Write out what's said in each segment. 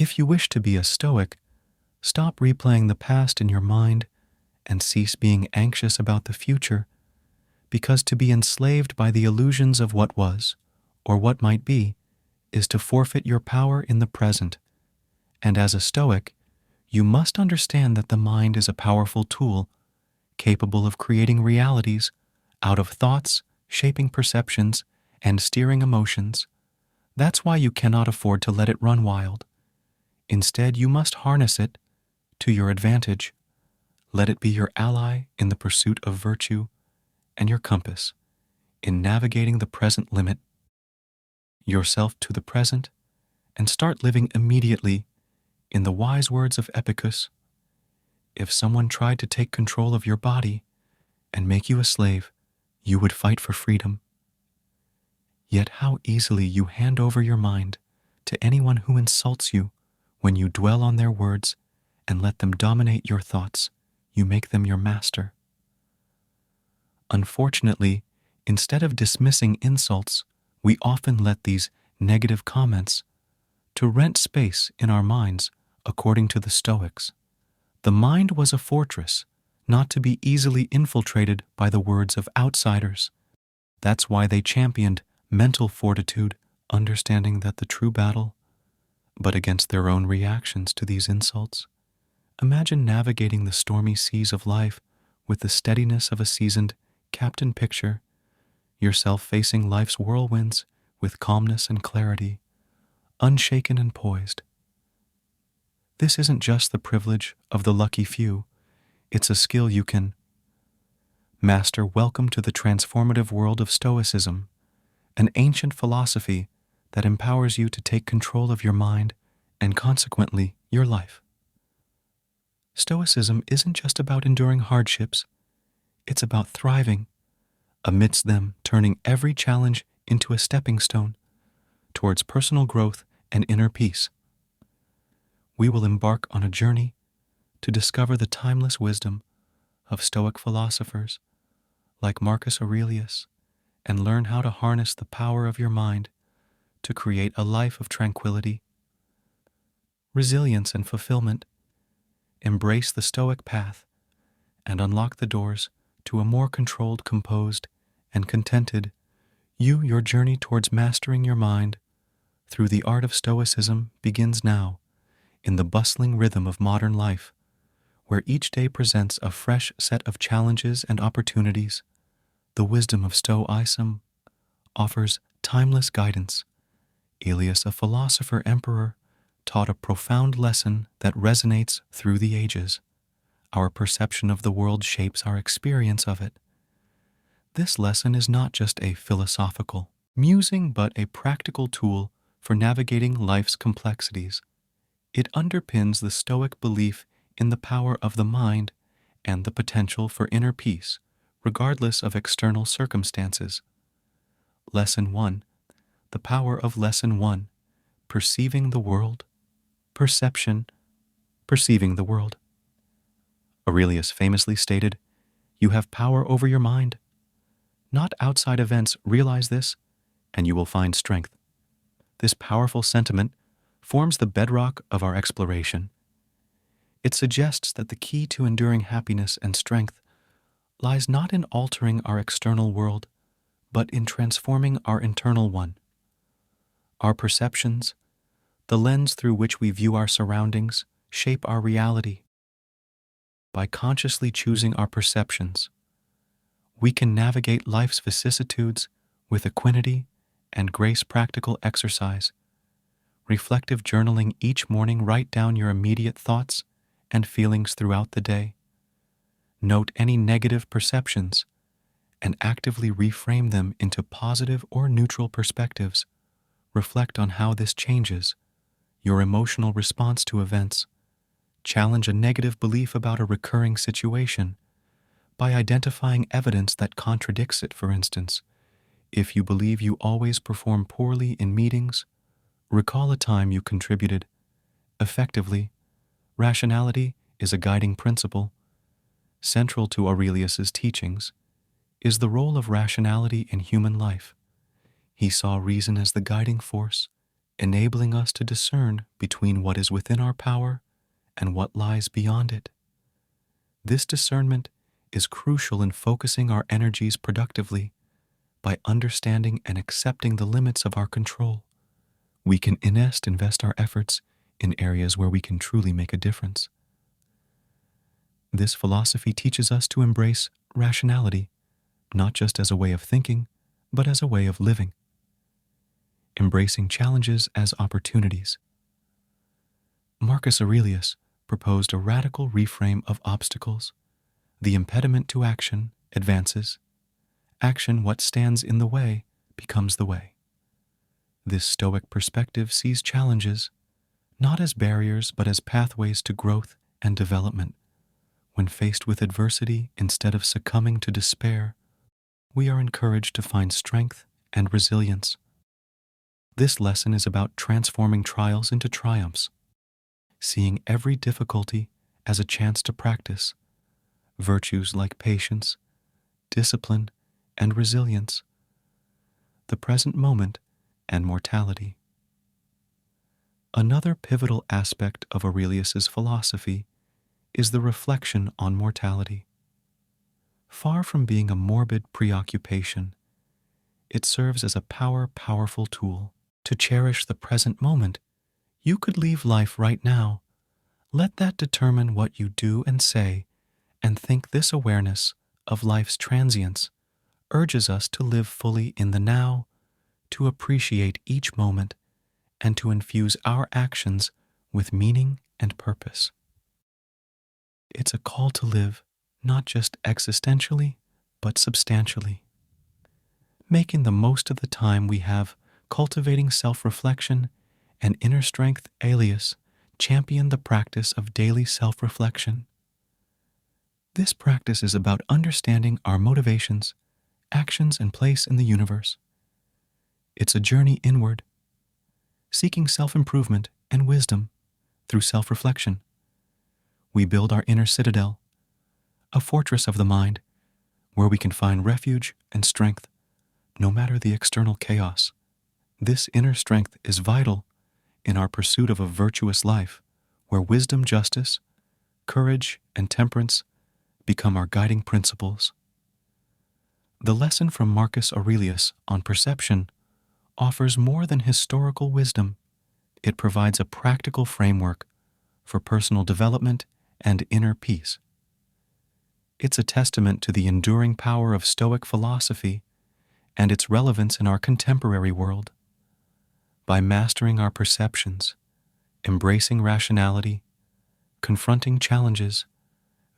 If you wish to be a Stoic, stop replaying the past in your mind and cease being anxious about the future, because to be enslaved by the illusions of what was, or what might be, is to forfeit your power in the present. And as a Stoic, you must understand that the mind is a powerful tool, capable of creating realities out of thoughts, shaping perceptions, and steering emotions. That's why you cannot afford to let it run wild. Instead, you must harness it to your advantage. Let it be your ally in the pursuit of virtue and your compass in navigating the present. Limit yourself to the present and start living immediately. In the wise words of Epicus, if someone tried to take control of your body and make you a slave, you would fight for freedom. Yet how easily you hand over your mind to anyone who insults you. When you dwell on their words and let them dominate your thoughts, you make them your master. Unfortunately, instead of dismissing insults, we often let these negative comments to rent space in our minds. According to the Stoics, the mind was a fortress, not to be easily infiltrated by the words of outsiders. That's why they championed mental fortitude, understanding that the true battle, but against their own reactions to these insults. Imagine navigating the stormy seas of life with the steadiness of a seasoned captain. Picture yourself facing life's whirlwinds with calmness and clarity, unshaken and poised. This isn't just the privilege of the lucky few, it's a skill you can master. Welcome to the transformative world of Stoicism, an ancient philosophy that empowers you to take control of your mind and consequently your life. Stoicism isn't just about enduring hardships, it's about thriving amidst them, turning every challenge into a stepping stone towards personal growth and inner peace. We will embark on a journey to discover the timeless wisdom of Stoic philosophers like Marcus Aurelius and learn how to harness the power of your mind to create a life of tranquility, resilience, and fulfillment. Embrace the Stoic path and unlock the doors to a more controlled, composed, and contented you. Your journey towards mastering your mind through the art of Stoicism begins now. In the bustling rhythm of modern life, where each day presents a fresh set of challenges and opportunities, the wisdom of Stoicism offers timeless guidance. Aelius, a philosopher emperor, taught a profound lesson that resonates through the ages. Our perception of the world shapes our experience of it. This lesson is not just a philosophical musing, but a practical tool for navigating life's complexities. It underpins the Stoic belief in the power of the mind and the potential for inner peace, regardless of external circumstances. Lesson 1. The power of Lesson 1. Perceiving the world. Perception. Perceiving the world. Aurelius famously stated, "You have power over your mind. Not outside events. Realize this, and you will find strength." This powerful sentiment forms the bedrock of our exploration. It suggests that the key to enduring happiness and strength lies not in altering our external world, but in transforming our internal one. Our perceptions, the lens through which we view our surroundings, shape our reality. By consciously choosing our perceptions, we can navigate life's vicissitudes with equanimity and grace. Practical exercise. Reflective journaling each morning. Write down your immediate thoughts and feelings throughout the day. Note any negative perceptions and actively reframe them into positive or neutral perspectives. Reflect on how this changes your emotional response to events. Challenge a negative belief about a recurring situation by identifying evidence that contradicts it. For instance, if you believe you always perform poorly in meetings, recall a time you contributed effectively. Rationality is a guiding principle. Central to Aurelius's teachings is the role of rationality in human life. He saw reason as the guiding force, enabling us to discern between what is within our power and what lies beyond it. This discernment is crucial in focusing our energies productively. By understanding and accepting the limits of our control, we can invest our efforts in areas where we can truly make a difference. This philosophy teaches us to embrace rationality, not just as a way of thinking, but as a way of living, embracing challenges as opportunities. Marcus Aurelius proposed a radical reframe of obstacles. The impediment to action advances. Action, what stands in the way, becomes the way. This Stoic perspective sees challenges not as barriers but as pathways to growth and development. When faced with adversity, instead of succumbing to despair, we are encouraged to find strength and resilience. This lesson is about transforming trials into triumphs, seeing every difficulty as a chance to practice virtues like patience, discipline, and resilience, the present moment, and mortality. Another pivotal aspect of Aurelius's philosophy is the reflection on mortality. Far from being a morbid preoccupation, it serves as a powerful tool to cherish the present moment. You could leave life right now. Let that determine what you do and say, and think. This awareness of life's transience urges us to live fully in the now, to appreciate each moment, and to infuse our actions with meaning and purpose. It's a call to live not just existentially, but substantially, making the most of the time we have, cultivating self-reflection and inner strength. Aurelius championed the practice of daily self-reflection. This practice is about understanding our motivations, actions, and place in the universe. It's a journey inward, seeking self-improvement and wisdom through self-reflection. We build our inner citadel, a fortress of the mind, where we can find refuge and strength, no matter the external chaos. This inner strength is vital in our pursuit of a virtuous life, where wisdom, justice, courage, and temperance become our guiding principles. The lesson from Marcus Aurelius on perception offers more than historical wisdom. It provides a practical framework for personal development and inner peace. It's a testament to the enduring power of Stoic philosophy and its relevance in our contemporary world. By mastering our perceptions, embracing rationality, confronting challenges,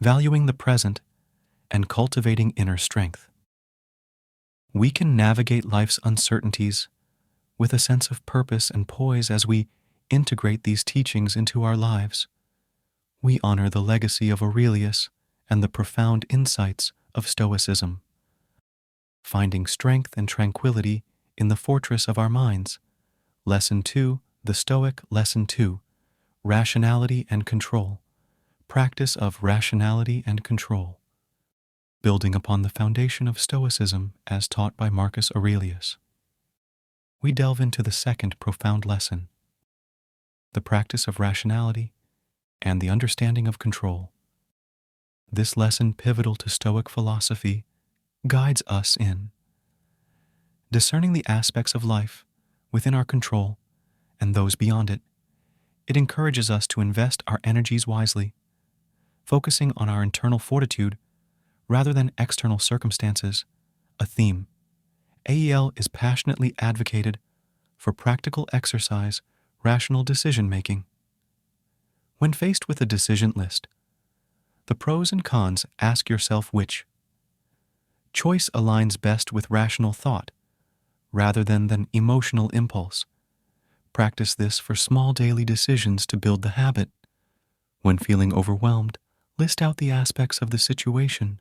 valuing the present, and cultivating inner strength, we can navigate life's uncertainties with a sense of purpose and poise. As we integrate these teachings into our lives, we honor the legacy of Aurelius and the profound insights of Stoicism, finding strength and tranquility in the fortress of our minds. Lesson 2, the Stoic Lesson 2, Rationality and Control. Practice of rationality and control. Building upon the foundation of Stoicism as taught by Marcus Aurelius, we delve into the second profound lesson, the practice of rationality and the understanding of control. This lesson, pivotal to Stoic philosophy, guides us in discerning the aspects of life within our control and those beyond it. It encourages us to invest our energies wisely, focusing on our internal fortitude rather than external circumstances. A theme AEL is passionately advocated for practical exercise, rational decision-making. When faced with a decision list, the pros and cons, ask yourself which choice aligns best with rational thought rather than emotional impulse. Practice this for small daily decisions to build the habit. When feeling overwhelmed, list out the aspects of the situation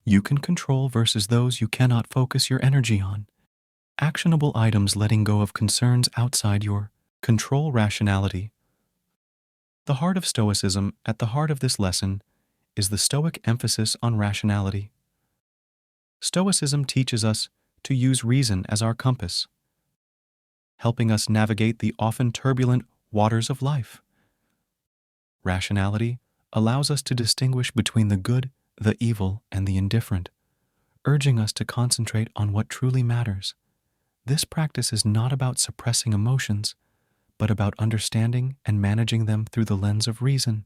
you can control versus those you cannot. Focus your energy on actionable items, letting go of concerns outside your control. Rationality. The heart of Stoicism. At the heart of this lesson is the Stoic emphasis on rationality. Stoicism teaches us to use reason as our compass, helping us navigate the often turbulent waters of life. Rationality allows us to distinguish between the good, the evil, and the indifferent, urging us to concentrate on what truly matters. This practice is not about suppressing emotions, but about understanding and managing them through the lens of reason.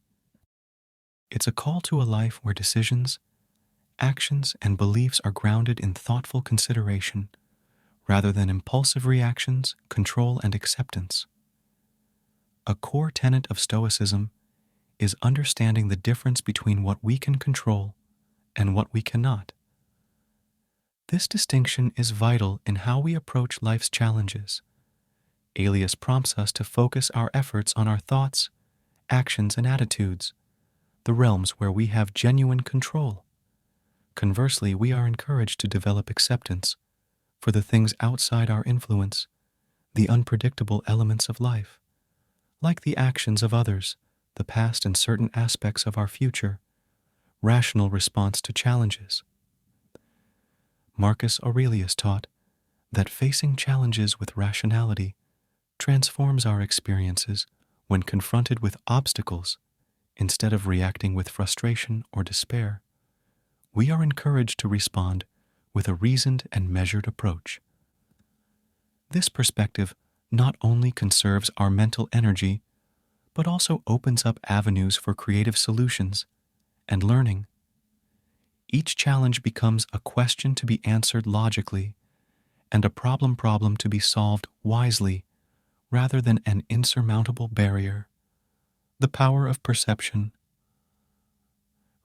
It's a call to a life where decisions, actions, and beliefs are grounded in thoughtful consideration, rather than impulsive reactions, control, and acceptance. A core tenet of Stoicism is understanding the difference between what we can control and what we cannot. This distinction is vital in how we approach life's challenges. Aelius prompts us to focus our efforts on our thoughts, actions, and attitudes, the realms where we have genuine control. Conversely, we are encouraged to develop acceptance for the things outside our influence, the unpredictable elements of life, like the actions of others, the past, and certain aspects of our future. Rational response to challenges. Marcus Aurelius taught that facing challenges with rationality transforms our experiences when confronted with obstacles. Instead of reacting with frustration or despair, we are encouraged to respond with a reasoned and measured approach. This perspective not only conserves our mental energy, but also opens up avenues for creative solutions and learning. Each challenge becomes a question to be answered logically and a problem to be solved wisely rather than an insurmountable barrier. The power of perception.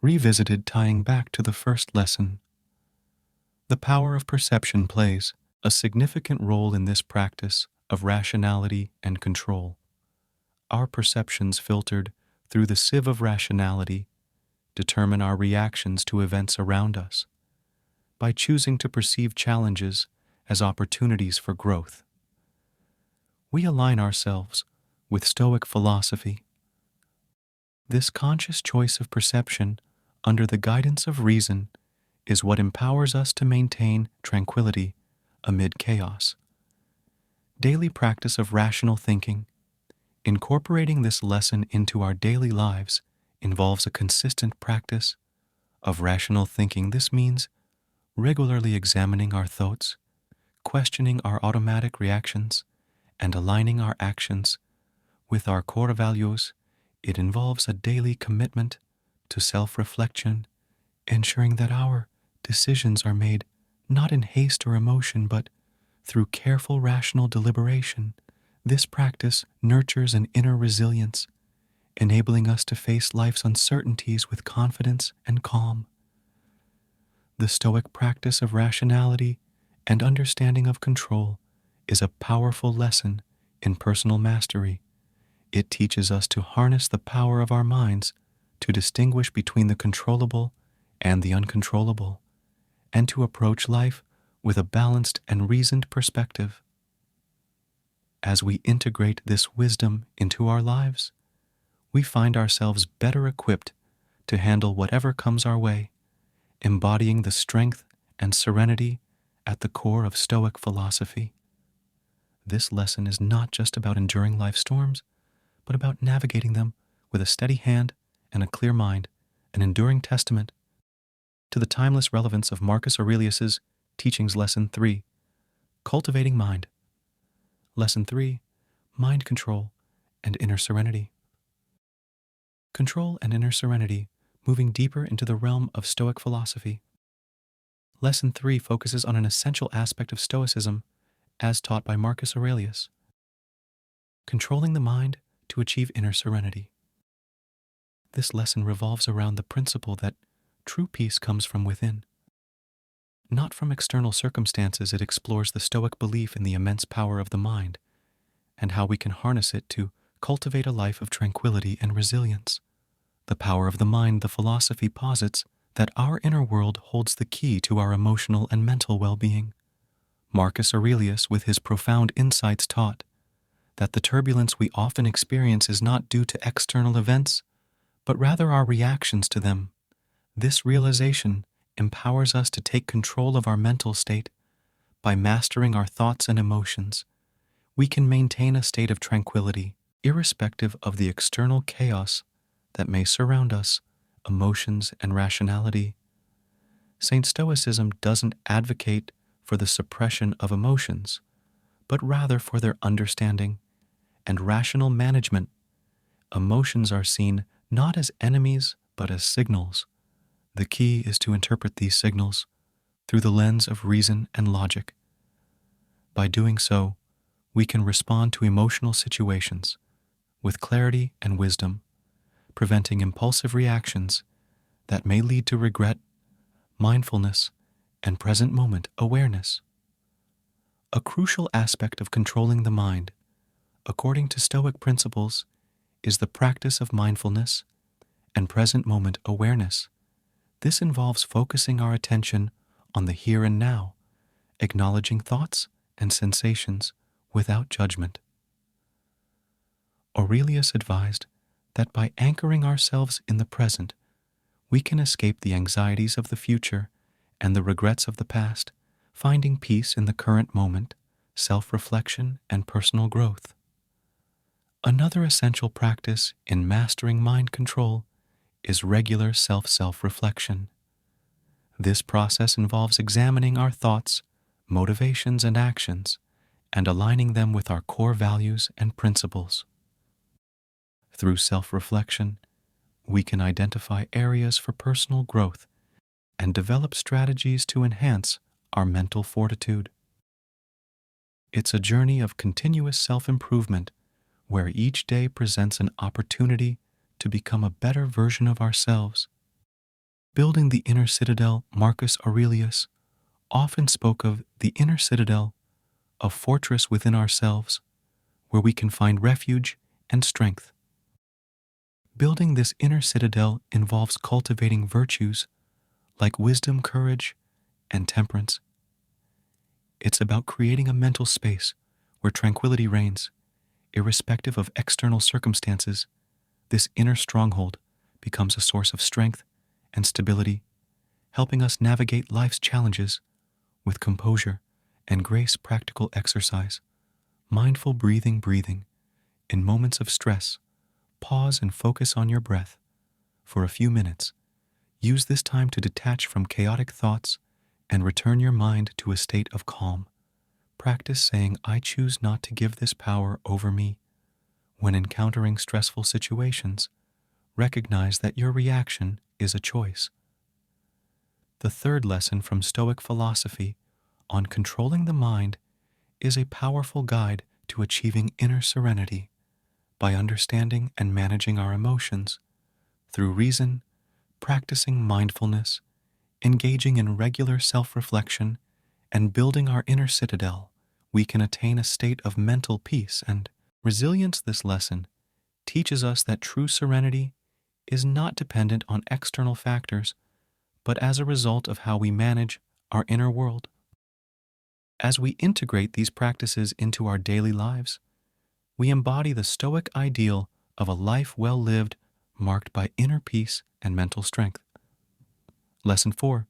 Revisited, tying back to the first lesson. The power of perception plays a significant role in this practice of rationality and control. Our perceptions, filtered through the sieve of rationality, determine our reactions to events around us. By choosing to perceive challenges as opportunities for growth, we align ourselves with Stoic philosophy. This conscious choice of perception under the guidance of reason is what empowers us to maintain tranquility amid chaos. Daily practice of rational thinking. Incorporating this lesson into our daily lives involves a consistent practice of rational thinking. This means regularly examining our thoughts, questioning our automatic reactions, and aligning our actions with our core values. It involves a daily commitment to self-reflection, ensuring that our decisions are made not in haste or emotion, but through careful rational deliberation. This practice nurtures an inner resilience, enabling us to face life's uncertainties with confidence and calm. The Stoic practice of rationality and understanding of control is a powerful lesson in personal mastery. It teaches us to harness the power of our minds to distinguish between the controllable and the uncontrollable, and to approach life with a balanced and reasoned perspective. As we integrate this wisdom into our lives, we find ourselves better equipped to handle whatever comes our way, embodying the strength and serenity at the core of Stoic philosophy. This lesson is not just about enduring life's storms, but about navigating them with a steady hand and a clear mind, an enduring testament to the timeless relevance of Marcus Aurelius's teachings. Lesson 3, Cultivating Mind. Lesson 3, Mind Control and Inner Serenity. Control and inner serenity, moving deeper into the realm of Stoic philosophy. Lesson 3 focuses on an essential aspect of Stoicism as taught by Marcus Aurelius: controlling the mind to achieve inner serenity. This lesson revolves around the principle that true peace comes from within, not from external circumstances. It explores the Stoic belief in the immense power of the mind and how we can harness it to cultivate a life of tranquility and resilience. The power of the mind. The philosophy posits that our inner world holds the key to our emotional and mental well-being. Marcus Aurelius, with his profound insights, taught that the turbulence we often experience is not due to external events, but rather our reactions to them. This realization empowers us to take control of our mental state by mastering our thoughts and emotions. we can maintain a state of tranquility irrespective of the external chaos that may surround us, emotions and rationality. St. Stoicism doesn't advocate for the suppression of emotions, but rather for their understanding and rational management. Emotions are seen not as enemies, but as signals. The key is to interpret these signals through the lens of reason and logic. By doing so, we can respond to emotional situations with clarity and wisdom, preventing impulsive reactions that may lead to regret, mindfulness, and present moment awareness. A crucial aspect of controlling the mind, according to Stoic principles, is the practice of mindfulness and present moment awareness. This involves focusing our attention on the here and now, acknowledging thoughts and sensations without judgment. Aurelius advised that by anchoring ourselves in the present, we can escape the anxieties of the future and the regrets of the past, finding peace in the current moment, self-reflection, and personal growth. Another essential practice in mastering mind control is regular self-reflection. This process involves examining our thoughts, motivations, and actions, and aligning them with our core values and principles. Through self-reflection, we can identify areas for personal growth and develop strategies to enhance our mental fortitude. It's a journey of continuous self-improvement where each day presents an opportunity to become a better version of ourselves. Building the inner citadel, Marcus Aurelius often spoke of the inner citadel, a fortress within ourselves where we can find refuge and strength. Building this inner citadel involves cultivating virtues like wisdom, courage, and temperance. It's about creating a mental space where tranquility reigns, irrespective of external circumstances. This inner stronghold becomes a source of strength and stability, helping us navigate life's challenges with composure and grace. Practical exercise, mindful breathing. In moments of stress, pause and focus on your breath for a few minutes. Use this time to detach from chaotic thoughts and return your mind to a state of calm. Practice saying, "I choose not to give this power over me." When encountering stressful situations, recognize that your reaction is a choice. The third lesson from Stoic philosophy on controlling the mind is a powerful guide to achieving inner serenity by understanding and managing our emotions through reason, practicing mindfulness, engaging in regular self-reflection, and building our inner citadel. We can attain a state of mental peace and resilience. This lesson teaches us that true serenity is not dependent on external factors, but as a result of how we manage our inner world. As we integrate these practices into our daily lives, we embody the Stoic ideal of a life well lived, marked by inner peace and mental strength. Lesson 4.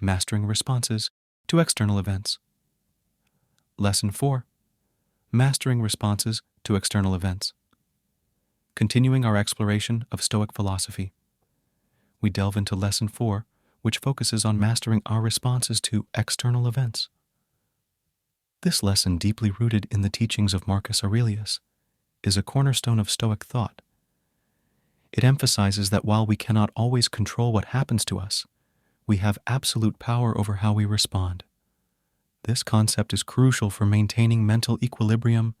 Mastering responses to external events. Lesson 4. Mastering responses to external events. Continuing our exploration of Stoic philosophy, we delve into Lesson 4, which focuses on mastering our responses to external events. This lesson, deeply rooted in the teachings of Marcus Aurelius, is a cornerstone of Stoic thought. It emphasizes that while we cannot always control what happens to us, we have absolute power over how we respond. This concept is crucial for maintaining mental equilibrium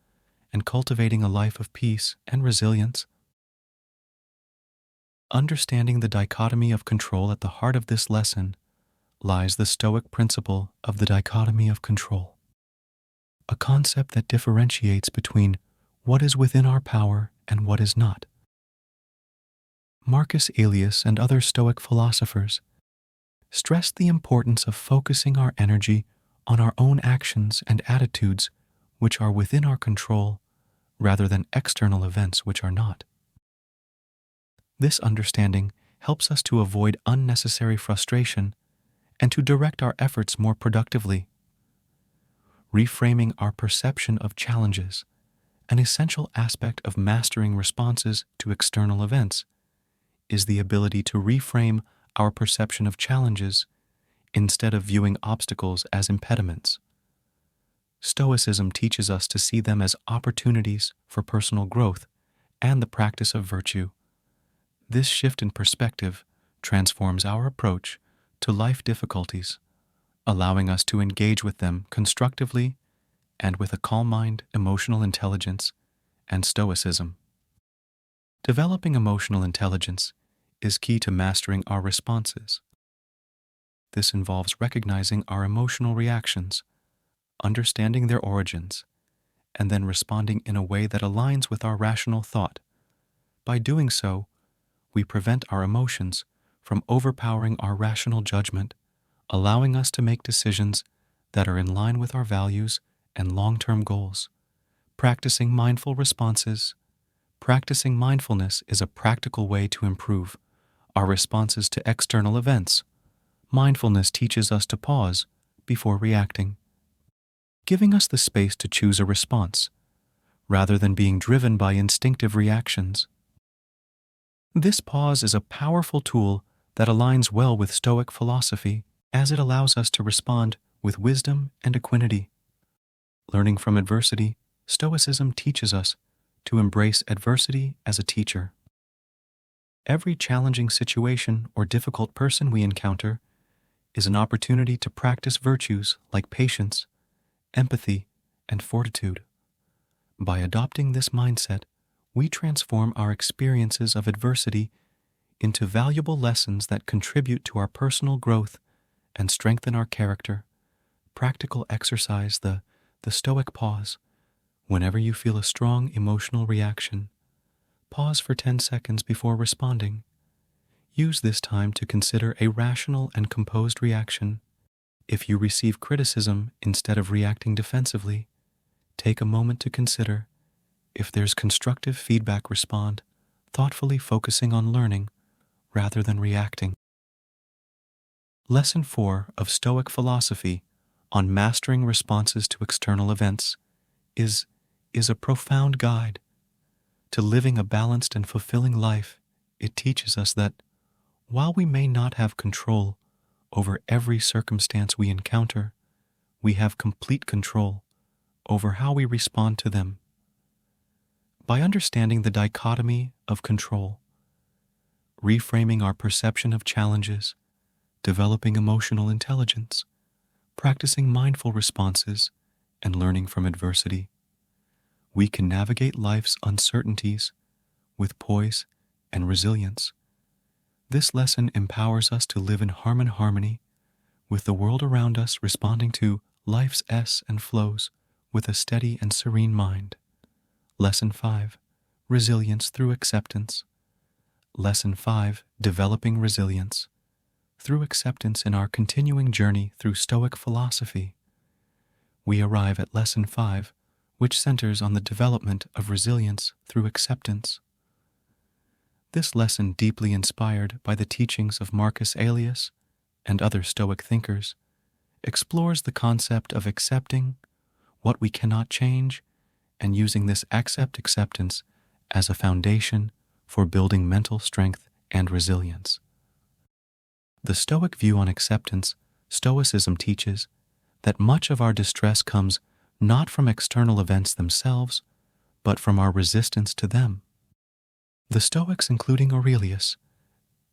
and cultivating a life of peace and resilience. Understanding the dichotomy of control, at the heart of this lesson lies the Stoic principle of the dichotomy of control, a concept that differentiates between what is within our power and what is not. Marcus Aurelius and other Stoic philosophers stressed the importance of focusing our energy on our own actions and attitudes which are within our control rather than external events which are not. This understanding helps us to avoid unnecessary frustration and to direct our efforts more productively. reframing our perception of challenges. An essential aspect of mastering responses to external events is the ability to reframe our perception of challenges instead of viewing obstacles as impediments. Stoicism teaches us to see them as opportunities for personal growth and the practice of virtue. This shift in perspective transforms our approach to life difficulties, allowing us to engage with them constructively and with a calm mind, emotional intelligence, and stoicism. Developing emotional intelligence is key to mastering our responses. This involves recognizing our emotional reactions, understanding their origins, and then responding in a way that aligns with our rational thought. By doing so, we prevent our emotions from overpowering our rational judgment, allowing us to make decisions that are in line with our values and long-term goals. Practicing mindful responses. Practicing mindfulness is a practical way to improve our responses to external events. Mindfulness teaches us to pause before reacting, giving us the space to choose a response, rather than being driven by instinctive reactions. This pause is a powerful tool that aligns well with Stoic philosophy, as it allows us to respond with wisdom and equanimity. Learning from adversity, Stoicism teaches us to embrace adversity as a teacher. Every challenging situation or difficult person we encounter is an opportunity to practice virtues like patience, empathy, and fortitude. By adopting this mindset, we transform our experiences of adversity into valuable lessons that contribute to our personal growth and strengthen our character. Practical exercise, the Stoic pause. Whenever you feel a strong emotional reaction, pause for 10 seconds before responding. Use this time to consider a rational and composed reaction. If you receive criticism instead of reacting defensively, take a moment to consider. If there's constructive feedback, respond, thoughtfully focusing on learning rather than reacting. Lesson 4 of Stoic philosophy on mastering responses to external events is a profound guide to living a balanced and fulfilling life. It teaches us that while we may not have control over every circumstance we encounter, we have complete control over how we respond to them. By understanding the dichotomy of control, reframing our perception of challenges, developing emotional intelligence, practicing mindful responses, and learning from adversity, we can navigate life's uncertainties with poise and resilience. This lesson empowers us to live in harmony with the world around us, responding to life's ebbs and flows with a steady and serene mind. Lesson 5, Resilience through Acceptance. Lesson 5, Developing Resilience through acceptance. In our continuing journey through Stoic philosophy, we arrive at Lesson 5, which centers on the development of resilience through acceptance. This lesson, deeply inspired by the teachings of Marcus Aurelius and other Stoic thinkers, explores the concept of accepting what we cannot change and using this acceptance as a foundation for building mental strength and resilience. The Stoic view on acceptance, Stoicism teaches that much of our distress comes not from external events themselves, but from our resistance to them. The Stoics, including Aurelius,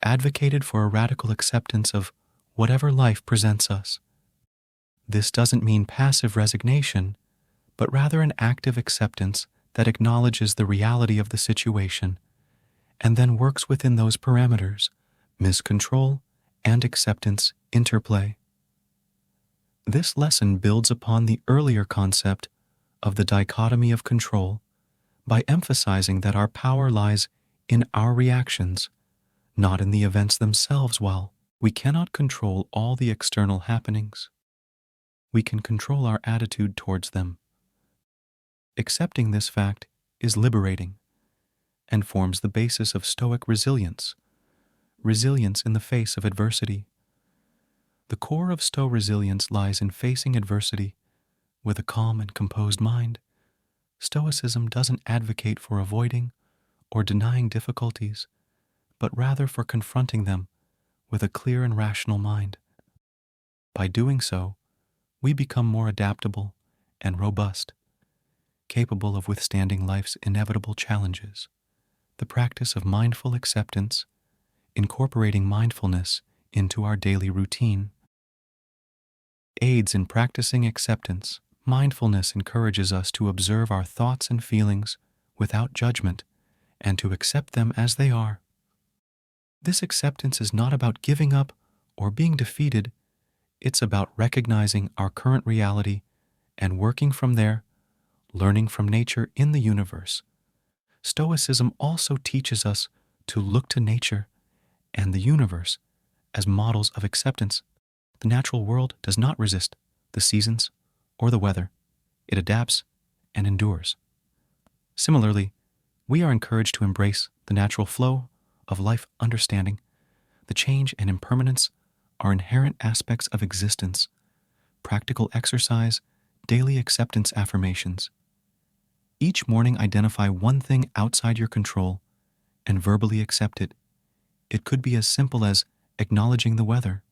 advocated for a radical acceptance of whatever life presents us. This doesn't mean passive resignation, but rather an active acceptance that acknowledges the reality of the situation and then works within those parameters. Miscontrol and acceptance interplay. This lesson builds upon the earlier concept of the dichotomy of control by emphasizing that our power lies in our reactions, not in the events themselves. While we cannot control all the external happenings, we can control our attitude towards them. Accepting this fact is liberating and forms the basis of Stoic resilience in the face of adversity. The core of Stoic resilience lies in facing adversity with a calm and composed mind, Stoicism doesn't advocate for avoiding or denying difficulties, but rather for confronting them with a clear and rational mind. By doing so, we become more adaptable and robust, capable of withstanding life's inevitable challenges. The practice of mindful acceptance, incorporating mindfulness into our daily routine, aids in practicing acceptance. Mindfulness encourages us to observe our thoughts and feelings without judgment and to accept them as they are. This acceptance is not about giving up or being defeated. It's about recognizing our current reality and working from there, learning from nature in the universe. Stoicism also teaches us to look to nature and the universe as models of acceptance. The natural world does not resist the seasons or the weather. It adapts and endures. Similarly, we are encouraged to embrace the natural flow of life, understanding the change and impermanence are inherent aspects of existence. Practical exercise, daily acceptance affirmations. Each morning identify one thing outside your control and verbally accept it. It could be as simple as acknowledging the weather.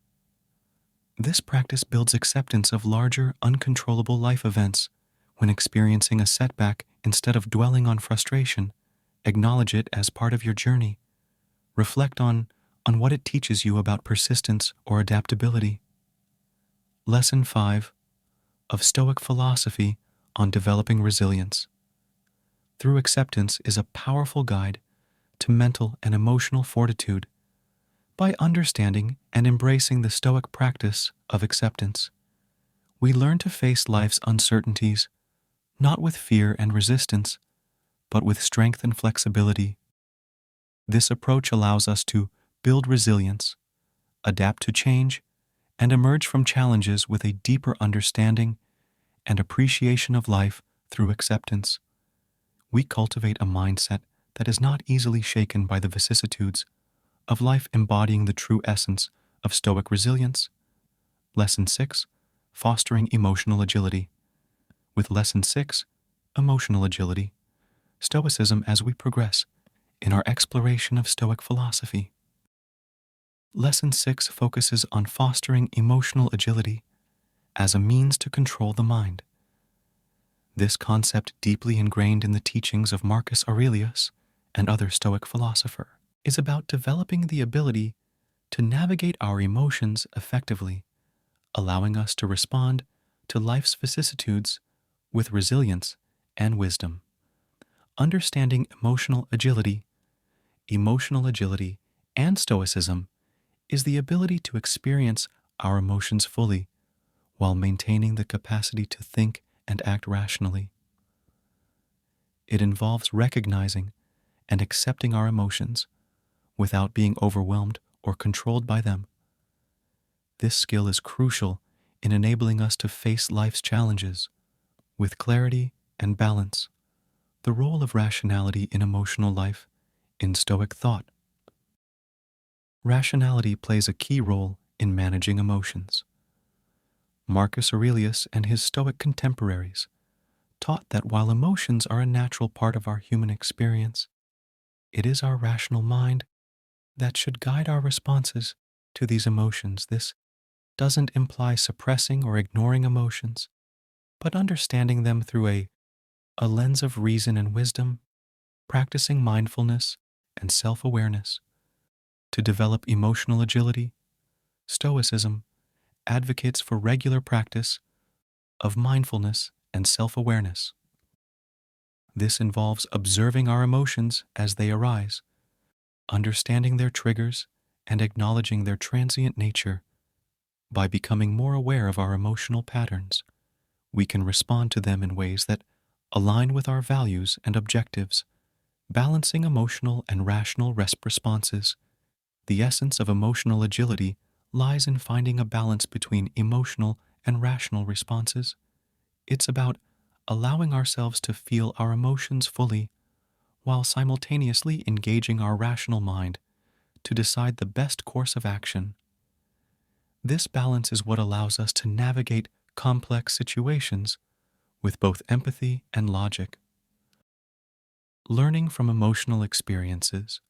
This practice builds acceptance of larger, uncontrollable life events. When experiencing a setback, instead of dwelling on frustration, acknowledge it as part of your journey. Reflect on what it teaches you about persistence or adaptability. Lesson 5 of Stoic philosophy on developing resilience. Through acceptance is a powerful guide to mental and emotional fortitude. By understanding and embracing the Stoic practice of acceptance, we learn to face life's uncertainties not with fear and resistance, but with strength and flexibility. This approach allows us to build resilience, adapt to change, and emerge from challenges with a deeper understanding and appreciation of life through acceptance. We cultivate a mindset that is not easily shaken by the vicissitudes of life, embodying the true essence of Stoic resilience. Lesson 6, fostering emotional agility. With Lesson 6, emotional agility, Stoicism as we progress in our exploration of Stoic philosophy. Lesson 6 focuses on fostering emotional agility as a means to control the mind. This concept, deeply ingrained in the teachings of Marcus Aurelius and other Stoic philosophers, is about developing the ability to navigate our emotions effectively, allowing us to respond to life's vicissitudes with resilience and wisdom. Understanding emotional agility, and Stoicism is the ability to experience our emotions fully while maintaining the capacity to think and act rationally. It involves recognizing and accepting our emotions without being overwhelmed or controlled by them. This skill is crucial in enabling us to face life's challenges with clarity and balance. The role of rationality in emotional life in Stoic thought. Rationality plays a key role in managing emotions. Marcus Aurelius and his Stoic contemporaries taught that while emotions are a natural part of our human experience, it is our rational mind that should guide our responses to these emotions. This doesn't imply suppressing or ignoring emotions, but understanding them through a lens of reason and wisdom, practicing mindfulness and self-awareness. To develop emotional agility, Stoicism advocates for regular practice of mindfulness and self-awareness. This involves observing our emotions as they arise, understanding their triggers, and acknowledging their transient nature. By becoming more aware of our emotional patterns, we can respond to them in ways that align with our values and objectives, balancing emotional and rational responses. The essence of emotional agility lies in finding a balance between emotional and rational responses. It's about allowing ourselves to feel our emotions fully while simultaneously engaging our rational mind to decide the best course of action. This balance is what allows us to navigate complex situations with both empathy and logic. Learning from emotional experiences.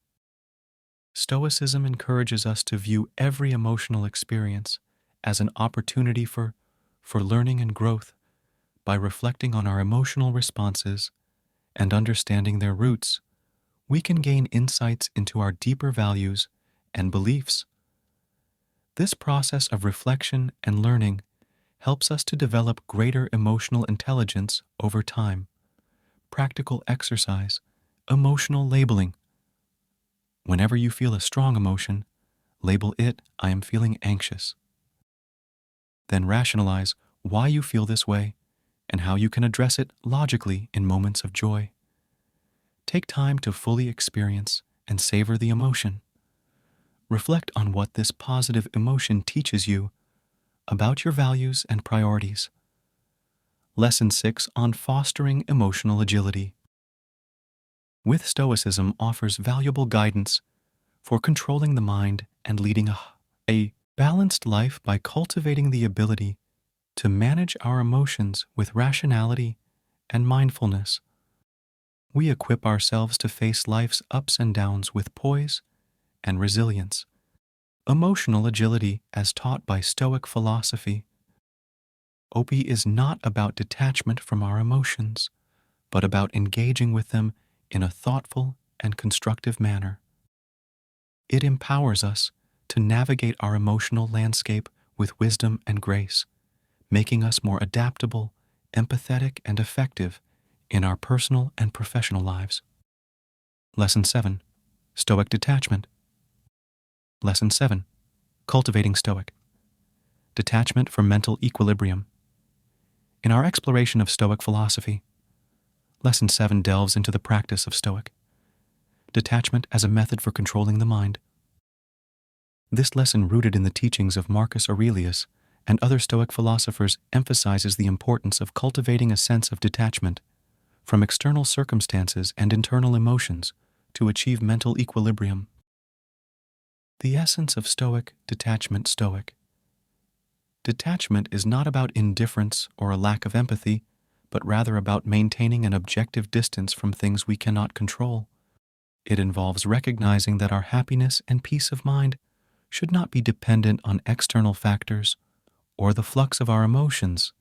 Stoicism encourages us to view every emotional experience as an opportunity for learning and growth. By reflecting on our emotional responses and understanding their roots, we can gain insights into our deeper values and beliefs. This process of reflection and learning helps us to develop greater emotional intelligence over time. Practical exercise, emotional labeling. Whenever you feel a strong emotion, label it, "I am feeling anxious." Then rationalize why you feel this way and how you can address it logically in moments of joy. Take time to fully experience and savor the emotion. Reflect on what this positive emotion teaches you about your values and priorities. Lesson 6 on fostering emotional agility. With Stoicism offers valuable guidance for controlling the mind and leading a balanced life by cultivating the ability to manage our emotions with rationality and mindfulness. We equip ourselves to face life's ups and downs with poise and resilience. Emotional agility, as taught by Stoic philosophy. OP is not about detachment from our emotions, but about engaging with them in a thoughtful and constructive manner. It empowers us to navigate our emotional landscape with wisdom and grace, making us more adaptable, empathetic, and effective in our personal and professional lives. Lesson 7. Stoic detachment. Lesson 7. Cultivating Stoic. Detachment from mental equilibrium. In our exploration of Stoic philosophy, Lesson 7 delves into the practice of Stoic detachment as a method for controlling the mind. This lesson, rooted in the teachings of Marcus Aurelius and other Stoic philosophers, emphasizes the importance of cultivating a sense of detachment from external circumstances and internal emotions to achieve mental equilibrium. The essence of Stoic detachment. Stoic detachment is not about indifference or a lack of empathy, but rather about maintaining an objective distance from things we cannot control. It involves recognizing that our happiness and peace of mind should not be dependent on external factors or the flux of our emotions.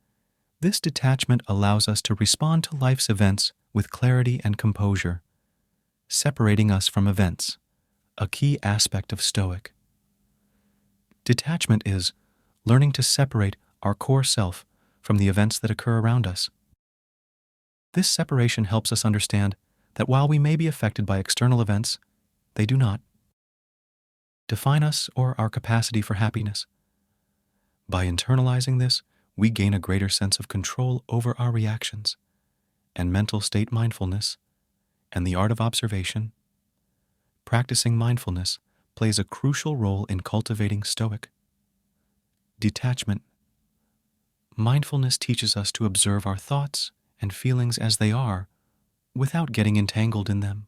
This detachment allows us to respond to life's events with clarity and composure, separating us from events, a key aspect of Stoic. Detachment is learning to separate our core self from the events that occur around us. This separation helps us understand that while we may be affected by external events, they do not define us or our capacity for happiness. By internalizing this, we gain a greater sense of control over our reactions and mental state. Mindfulness and the art of observation. Practicing mindfulness plays a crucial role in cultivating Stoic detachment. Mindfulness teaches us to observe our thoughts and feelings as they are without getting entangled in them.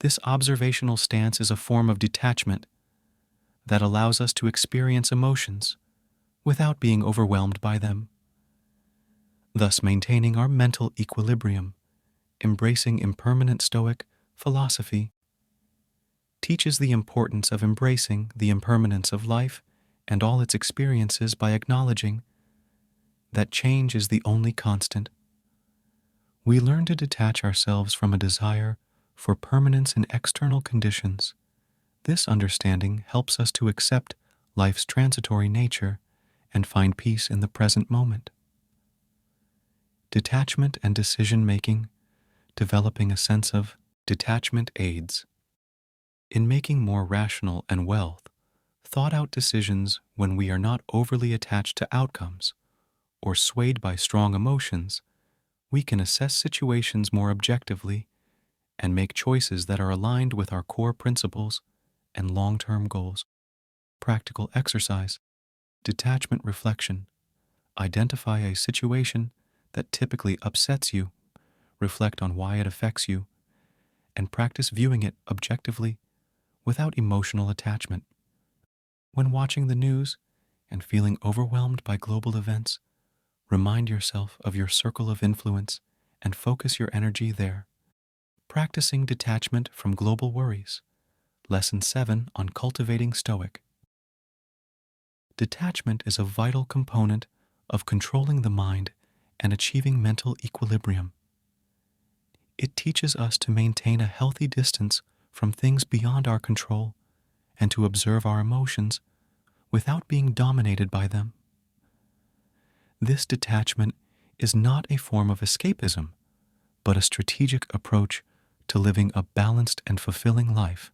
This observational stance is a form of detachment that allows us to experience emotions without being overwhelmed by them, thus maintaining our mental equilibrium. Embracing impermanent Stoic philosophy teaches the importance of embracing the impermanence of life and all its experiences by acknowledging that change is the only constant. We learn to detach ourselves from a desire for permanence in external conditions. This understanding helps us to accept life's transitory nature and find peace in the present moment. Detachment and decision-making. Developing a sense of detachment aids in making more rational and thought-out decisions when we are not overly attached to outcomes or swayed by strong emotions. We can assess situations more objectively and make choices that are aligned with our core principles and long-term goals. Practical exercise. Detachment reflection. Identify a situation that typically upsets you. Reflect on why it affects you, and practice viewing it objectively without emotional attachment. When watching the news and feeling overwhelmed by global events, Remind yourself of your circle of influence and focus your energy there. Practicing detachment from global worries. Lesson 7 on cultivating Stoic. Detachment is a vital component of controlling the mind and achieving mental equilibrium. It teaches us to maintain a healthy distance from things beyond our control and to observe our emotions without being dominated by them. This detachment is not a form of escapism, but a strategic approach to living a balanced and fulfilling life.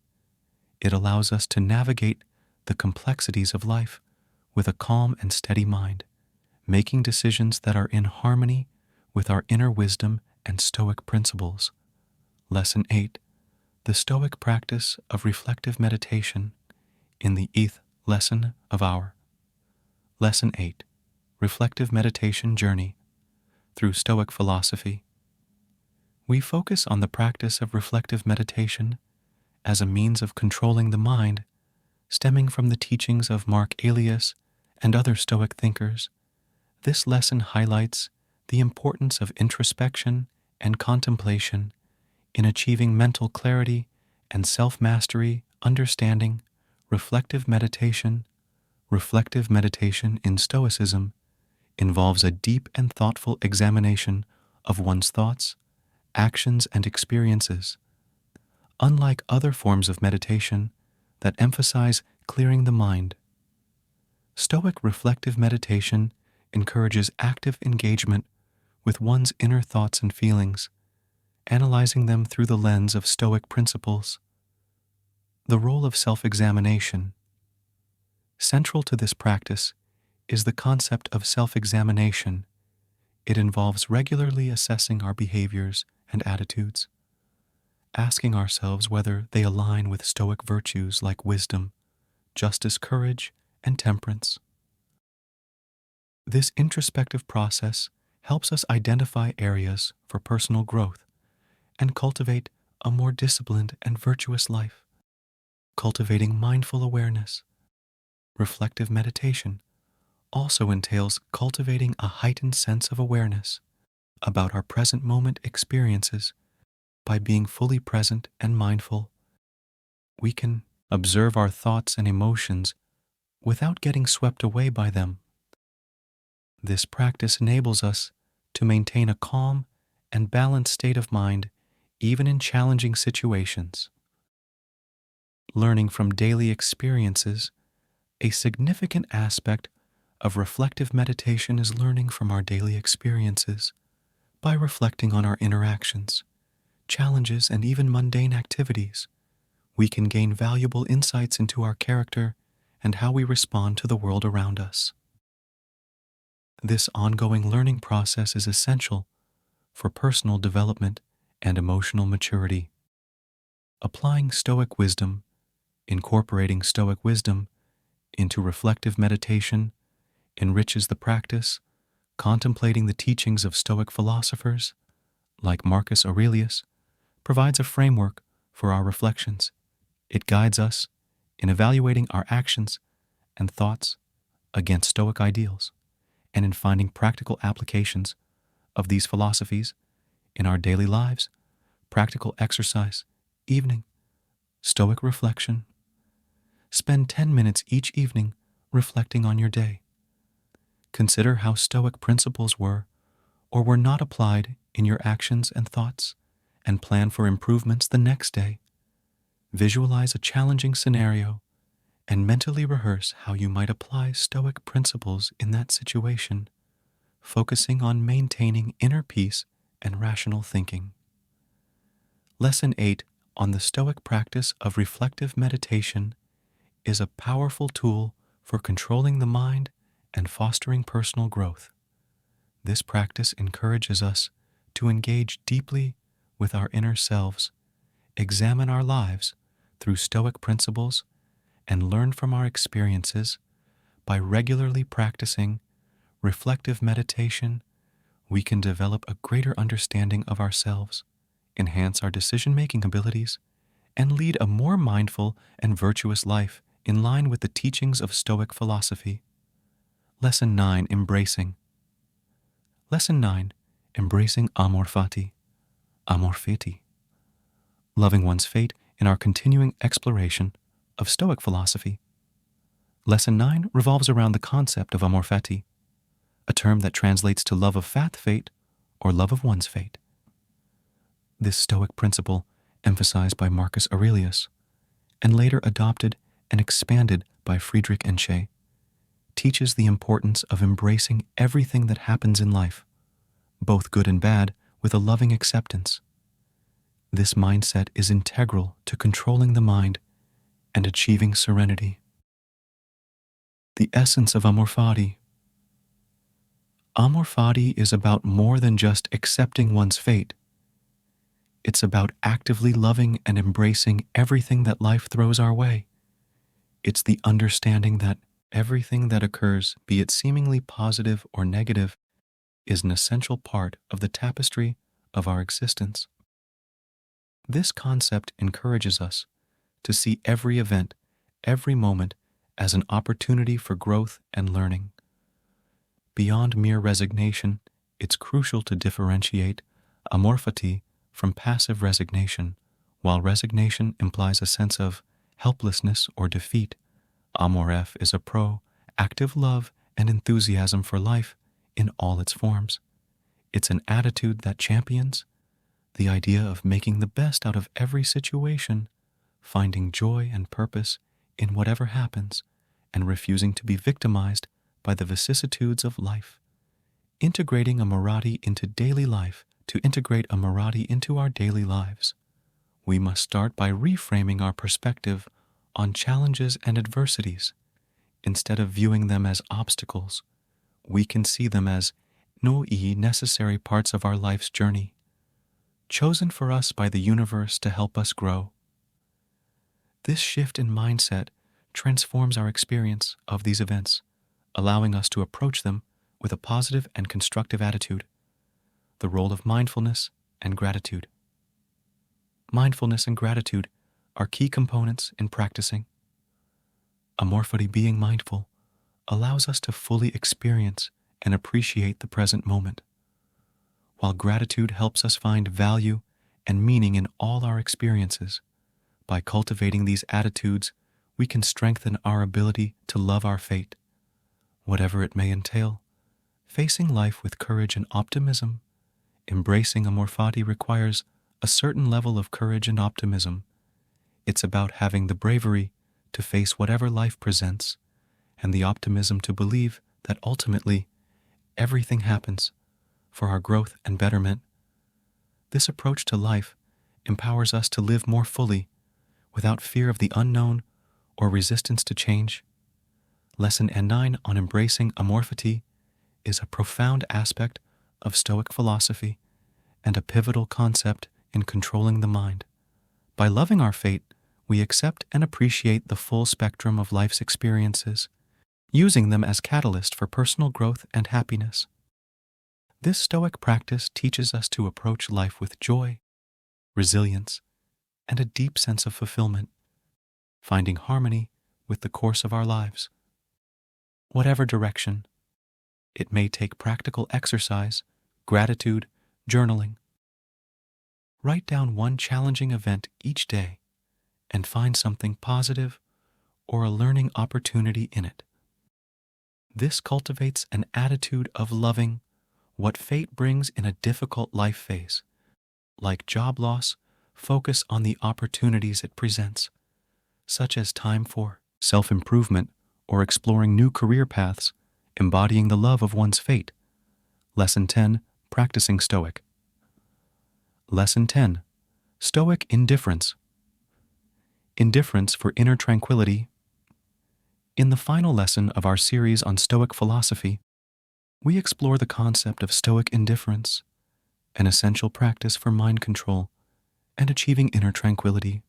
It allows us to navigate the complexities of life with a calm and steady mind, making decisions that are in harmony with our inner wisdom and Stoic principles. Lesson 8. The Stoic practice of reflective meditation in the 8th lesson of our Lesson 8. Reflective meditation journey through Stoic philosophy. We focus on the practice of reflective meditation as a means of controlling the mind, stemming from the teachings of Mark Aurelius and other Stoic thinkers. This lesson highlights the importance of introspection and contemplation in achieving mental clarity and self-mastery, understanding, reflective meditation. Reflective meditation in Stoicism involves a deep and thoughtful examination of one's thoughts, actions, and experiences. Unlike other forms of meditation that emphasize clearing the mind, Stoic reflective meditation encourages active engagement with one's inner thoughts and feelings, analyzing them through the lens of Stoic principles. The role of self-examination. Central to this practice is the concept of self-examination. It involves regularly assessing our behaviors and attitudes, asking ourselves whether they align with Stoic virtues like wisdom, justice, courage, and temperance. This introspective process helps us identify areas for personal growth and cultivate a more disciplined and virtuous life. Cultivating mindful awareness. Reflective meditation also entails cultivating a heightened sense of awareness about our present moment experiences. By being fully present and mindful, we can observe our thoughts and emotions without getting swept away by them. This practice enables us to maintain a calm and balanced state of mind even in challenging situations. Learning from daily experiences. A significant aspect of reflective meditation is learning from our daily experiences. By reflecting on our interactions, challenges, and even mundane activities, we can gain valuable insights into our character and how we respond to the world around us. This ongoing learning process is essential for personal development and emotional maturity. Applying Stoic wisdom. Incorporating Stoic wisdom into reflective meditation enriches the practice. Contemplating the teachings of Stoic philosophers, like Marcus Aurelius, provides a framework for our reflections. It guides us in evaluating our actions and thoughts against Stoic ideals and in finding practical applications of these philosophies in our daily lives. Practical exercise. Evening. Stoic reflection. Spend 10 minutes each evening reflecting on your day. Consider how Stoic principles were or were not applied in your actions and thoughts, and plan for improvements the next day. Visualize a challenging scenario and mentally rehearse how you might apply Stoic principles in that situation, focusing on maintaining inner peace and rational thinking. Lesson 8 on the Stoic practice of reflective meditation is a powerful tool for controlling the mind and fostering personal growth. This practice encourages us to engage deeply with our inner selves, examine our lives through Stoic principles, and learn from our experiences. By regularly practicing reflective meditation, we can develop a greater understanding of ourselves, enhance our decision-making abilities, and lead a more mindful and virtuous life in line with the teachings of Stoic philosophy. Lesson 9, embracing. Lesson 9. Embracing amor fati. Amor fati. Loving one's fate in our continuing exploration of Stoic philosophy. Lesson 9 revolves around the concept of amor fati, a term that translates to love of fate or love of one's fate. This Stoic principle, emphasized by Marcus Aurelius, and later adopted and expanded by Friedrich Nietzsche, teaches the importance of embracing everything that happens in life, both good and bad, with a loving acceptance. This mindset is integral to controlling the mind and achieving serenity. The essence of amor fati. Amor fati is about more than just accepting one's fate. It's about actively loving and embracing everything that life throws our way. It's the understanding that everything that occurs, be it seemingly positive or negative, is an essential part of the tapestry of our existence. This concept encourages us to see every event, every moment, as an opportunity for growth and learning. Beyond mere resignation, it's crucial to differentiate amor fati from passive resignation. While resignation implies a sense of helplessness or defeat, amor f is a pro-active love and enthusiasm for life in all its forms. It's an attitude that champions the idea of making the best out of every situation, finding joy and purpose in whatever happens, and refusing to be victimized by the vicissitudes of life. Integrating amorati into daily life. To integrate amorati into our daily lives, we must start by reframing our perspective on challenges and adversities. Instead of viewing them as obstacles, we can see them as necessary parts of our life's journey, chosen for us by the universe to help us grow. This shift in mindset transforms our experience of these events, allowing us to approach them with a positive and constructive attitude. The role of mindfulness and gratitude. Mindfulness and gratitude are key components in practicing. Amor fati, being mindful, allows us to fully experience and appreciate the present moment, while gratitude helps us find value and meaning in all our experiences. By cultivating these attitudes, we can strengthen our ability to love our fate, whatever it may entail. Facing life with courage and optimism. Embracing amor fati requires a certain level of courage and optimism. It's about having the bravery to face whatever life presents and the optimism to believe that ultimately everything happens for our growth and betterment. This approach to life empowers us to live more fully without fear of the unknown or resistance to change. Lesson N9 on embracing amor fati is a profound aspect of Stoic philosophy and a pivotal concept in controlling the mind. By loving our fate, we accept and appreciate the full spectrum of life's experiences, using them as catalyst for personal growth and happiness. This Stoic practice teaches us to approach life with joy, resilience, and a deep sense of fulfillment, finding harmony with the course of our lives. Whatever direction, it may take practical exercise, gratitude, journaling. Write down one challenging event each day and find something positive or a learning opportunity in it. This cultivates an attitude of loving what fate brings in a difficult life phase. Like job loss, focus on the opportunities it presents, such as time for self-improvement or exploring new career paths, embodying the love of one's fate. Lesson 10. Practicing Stoic. Lesson 10. Stoic indifference. Indifference for inner tranquility. In the final lesson of our series on Stoic philosophy, we explore the concept of Stoic indifference, an essential practice for mind control and achieving inner tranquility.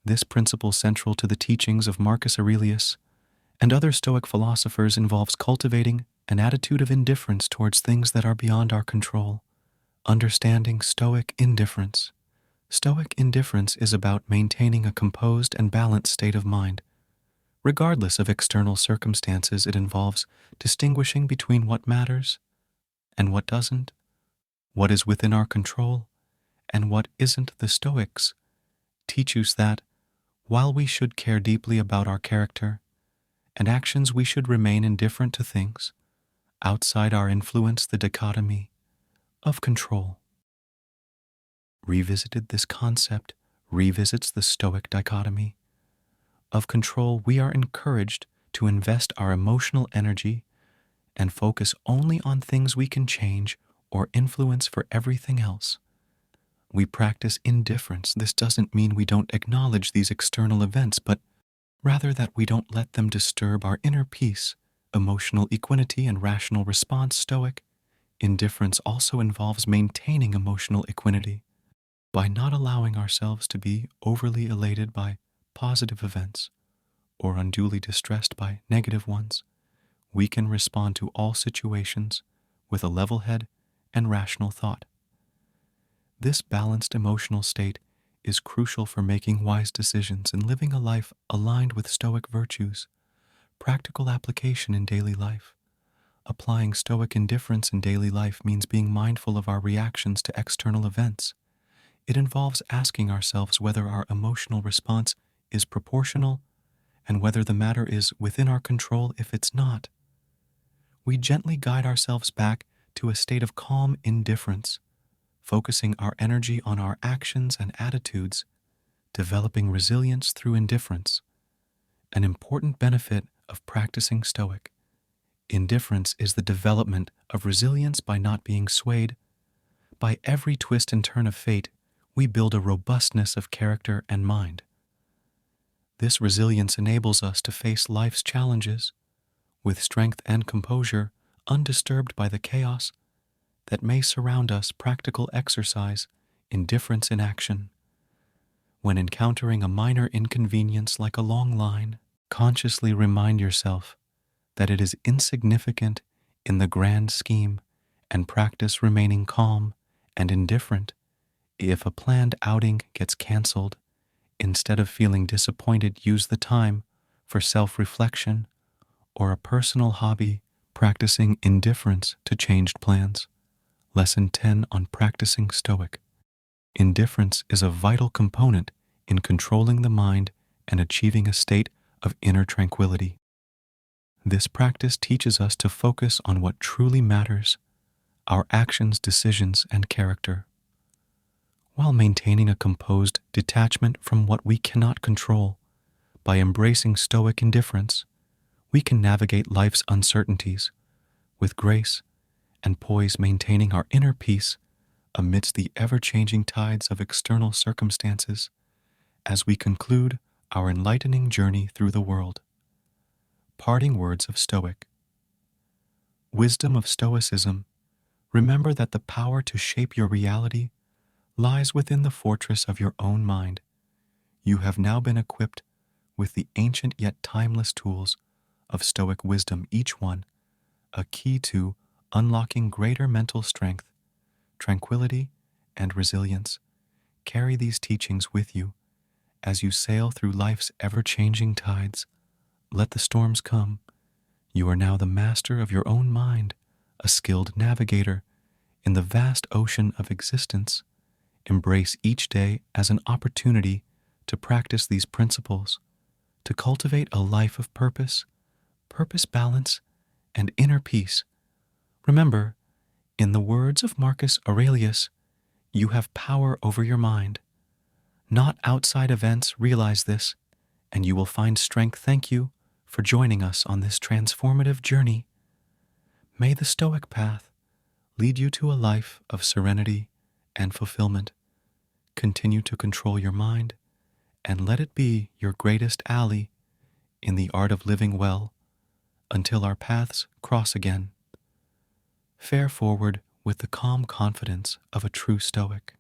This principle, central to the teachings of Marcus Aurelius and other Stoic philosophers, involves cultivating an attitude of indifference towards things that are beyond our control. Understanding Stoic indifference. Stoic indifference is about maintaining a composed and balanced state of mind. Regardless of external circumstances, it involves distinguishing between what matters and what doesn't, what is within our control, and what isn't. The Stoics teach us that, while we should care deeply about our character and actions, we should remain indifferent to things outside our influence. The dichotomy of control revisited. This concept revisits the Stoic dichotomy of control. We are encouraged to invest our emotional energy and focus only on things we can change or influence. For everything else, we practice indifference. This doesn't mean we don't acknowledge these external events, but rather that we don't let them disturb our inner peace, emotional equanimity, and rational response. Stoic indifference also involves maintaining emotional equanimity by not allowing ourselves to be overly elated by positive events or unduly distressed by negative ones. We can respond to all situations with a level head and rational thought. This balanced emotional state is crucial for making wise decisions and living a life aligned with Stoic virtues. Practical application in daily life. Applying Stoic indifference in daily life means being mindful of our reactions to external events. It involves asking ourselves whether our emotional response is proportional and whether the matter is within our control. If it's not, we gently guide ourselves back to a state of calm indifference, focusing our energy on our actions and attitudes, developing resilience through indifference. An important benefit of practicing Stoic indifference is the development of resilience. By not being swayed by every twist and turn of fate, we build a robustness of character and mind. This resilience enables us to face life's challenges with strength and composure, undisturbed by the chaos that may surround us. Practical exercise indifference in action. When encountering a minor inconvenience like a long line, consciously remind yourself that it is insignificant in the grand scheme and practice remaining calm and indifferent. If a planned outing gets canceled, instead of feeling disappointed, use the time for self-reflection or a personal hobby. Practicing indifference to changed plans. Lesson 10 on practicing Stoic. Indifference is a vital component in controlling the mind and achieving a state of inner tranquility. This practice teaches us to focus on what truly matters, our actions, decisions, and character, while maintaining a composed detachment from what we cannot control. By embracing Stoic indifference, we can navigate life's uncertainties with grace and poise, maintaining our inner peace amidst the ever-changing tides of external circumstances. As we conclude our enlightening journey through the world, parting words of Stoic wisdom of Stoicism. Remember that the power to shape your reality lies within the fortress of your own mind. You have now been equipped with the ancient yet timeless tools of Stoic wisdom, each one a key to unlocking greater mental strength, tranquility, and resilience. Carry these teachings with you as you sail through life's ever-changing tides. Let the storms come. You are now the master of your own mind, a skilled navigator in the vast ocean of existence. Embrace each day as an opportunity to practice these principles, to cultivate a life of purpose, balance, and inner peace. Remember, in the words of Marcus Aurelius, you have power over your mind, not outside events. Realize this, and you will find strength. Thank you for joining us on this transformative journey. May the Stoic path lead you to a life of serenity and fulfillment. Continue to control your mind and let it be your greatest ally in the art of living well until our paths cross again. Fare forward with the calm confidence of a true Stoic.